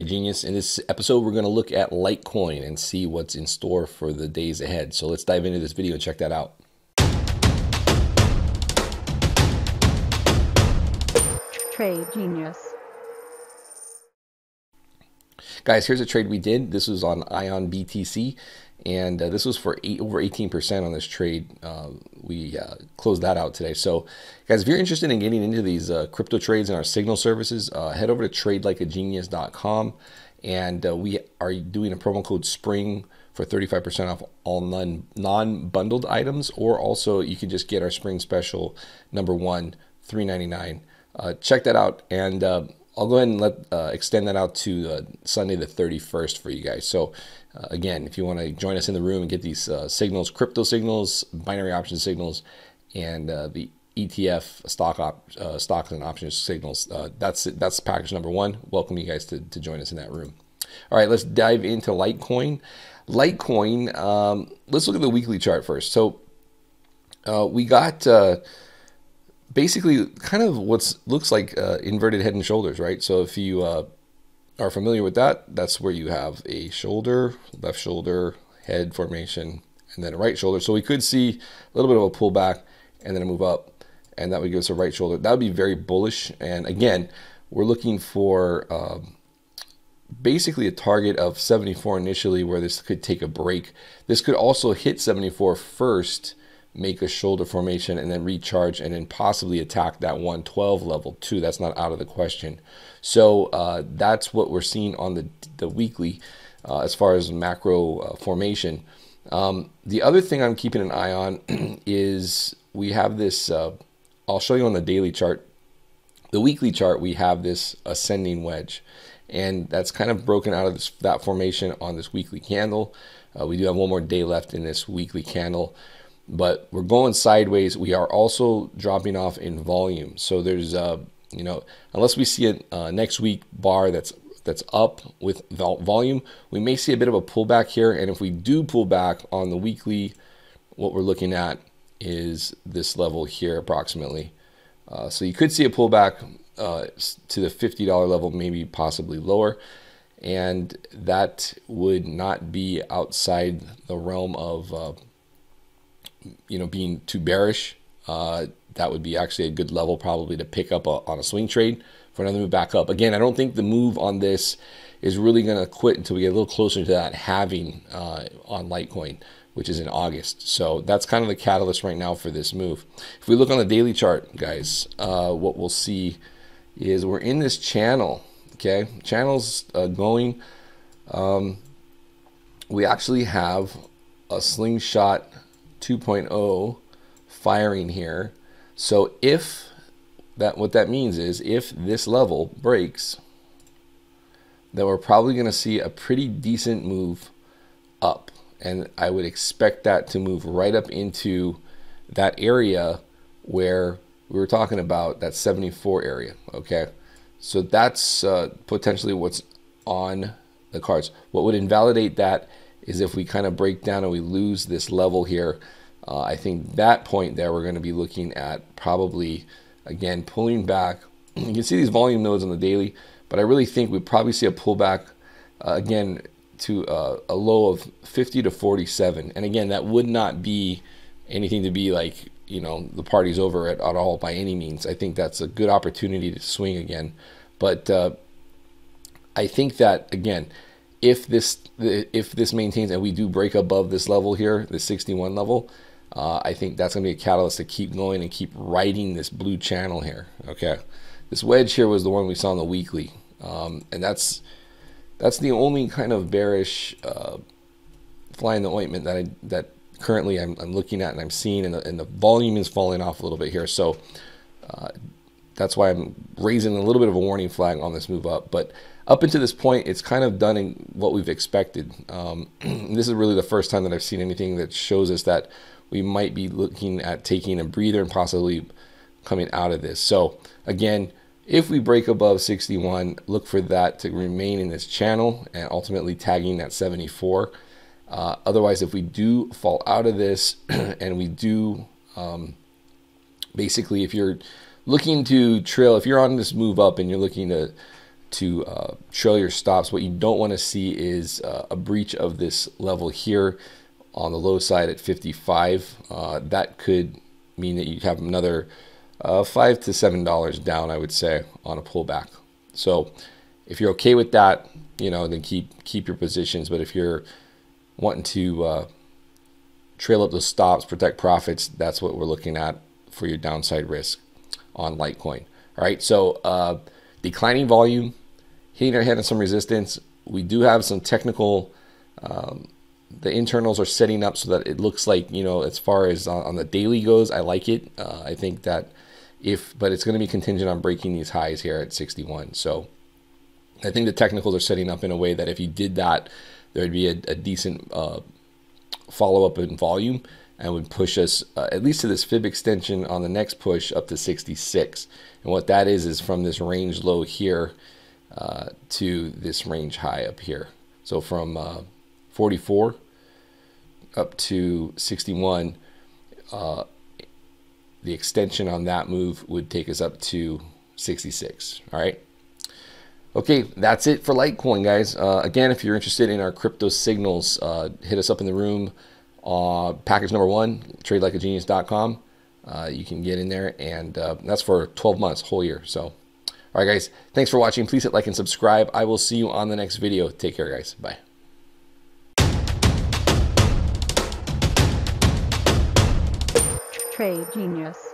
Genius. In this episode, we're going to look at Litecoin and see what's in store for the days ahead. So let's dive into this video and check that out. Trade Genius. Guys, here's a trade we did. This was on Ion BTC, and this was for over 18% on this trade. We closed that out today. So, guys, if you're interested in getting into these crypto trades and our signal services, head over to tradelikeagenius.com, and we are doing a promo code SPRING for 35% off all non-bundled items, or also you can just get our spring special #1, $3.99. Check that out, and I'll go ahead and extend that out to Sunday the 31st for you guys. So again, if you want to join us in the room and get these signals, crypto signals, binary option signals, and the ETF stocks and options signals, that's package #1. Welcome you guys to join us in that room. All right, let's dive into Litecoin. Litecoin, let's look at the weekly chart first. So we got basically kind of what looks like inverted head and shoulders, right? So if you are familiar with that, that's where you have a shoulder, left shoulder, head formation, and then a right shoulder. So we could see a little bit of a pullback and then a move up, and that would give us a right shoulder. That would be very bullish. And again, we're looking for basically a target of 74 initially, where this could take a break. This could also hit 74 first, make a shoulder formation, and then recharge, and then possibly attack that 112 level too. That's not out of the question. So that's what we're seeing on the weekly as far as macro formation. The other thing I'm keeping an eye on is we have this, I'll show you on the daily chart. The weekly chart, we have this ascending wedge, and that's kind of broken out of that formation on this weekly candle. We do have one more day left in this weekly candle, but we're going sideways. We are also dropping off in volume. So there's, you know, unless we see a next week bar that's up with volume, we may see a bit of a pullback here. And if we do pull back on the weekly, what we're looking at is this level here approximately. So you could see a pullback to the $50 level, maybe possibly lower. And that would not be outside the realm of you know, being too bearish. That would be actually a good level probably to pick up on a swing trade for another move back up. Again, I don't think the move on this is really going to quit until we get a little closer to that halving on Litecoin, which is in August. So that's kind of the catalyst right now for this move. If we look on the daily chart, guys, what we'll see is we're in this channel. Okay, channel's going. We actually have a slingshot 2.0 firing here. So if that, what that means is if this level breaks, then we're probably going to see a pretty decent move up, and I would expect that to move right up into that area where we were talking about, that 74 area. Okay, so that's potentially what's on the cards. What would invalidate that is if we kind of break down and we lose this level here. I think that point there, we're going to be looking at probably, again, pulling back. You can see these volume nodes on the daily, but I really think we probably see a pullback again to a low of 50 to 47. And again, that would not be anything to be like, you know, the party's over at all by any means. I think that's a good opportunity to swing again. But I think that, again, if this maintains and we do break above this level here, the 61 level, I think that's going to be a catalyst to keep going and keep riding this blue channel here. Okay, this wedge here was the one we saw on the weekly, and that's the only kind of bearish fly in the ointment that currently I'm looking at and I'm seeing, and the volume is falling off a little bit here. So that's why I'm raising a little bit of a warning flag on this move up. But up until this point, it's kind of done in what we've expected. This is really the first time that I've seen anything that shows us that we might be looking at taking a breather and possibly coming out of this. So again, if we break above 61, look for that to remain in this channel and ultimately tagging that 74. Otherwise, if we do fall out of this and we do basically, if you're looking to trail, if you're on this move up and you're looking to trail your stops. What you don't want to see is a breach of this level here on the low side at 55. That could mean that you have another $5 to $7 down, I would say, on a pullback. So if you're okay with that, you know, then keep your positions. But if you're wanting to trail up those stops, protect profits, that's what we're looking at for your downside risk on Litecoin. All right, so declining volume, hitting our head on some resistance. We do have some technical, the internals are setting up so that it looks like, you know, as far as on the daily goes, I like it. I think that but it's going to be contingent on breaking these highs here at 61. So I think the technicals are setting up in a way that if you did that, there'd be a decent follow-up in volume and would push us at least to this fib extension on the next push up to 66. And what that is from this range low here to this range high up here. So from 44 up to 61, the extension on that move would take us up to 66. All right. Okay, that's it for Litecoin, guys. Again, if you're interested in our crypto signals, hit us up in the room. Package number 1, tradelikeagenius.com. You can get in there, and that's for 12 months, whole year. So, all right, guys, thanks for watching. Please hit like and subscribe. I will see you on the next video. Take care, guys. Bye. Trade Genius.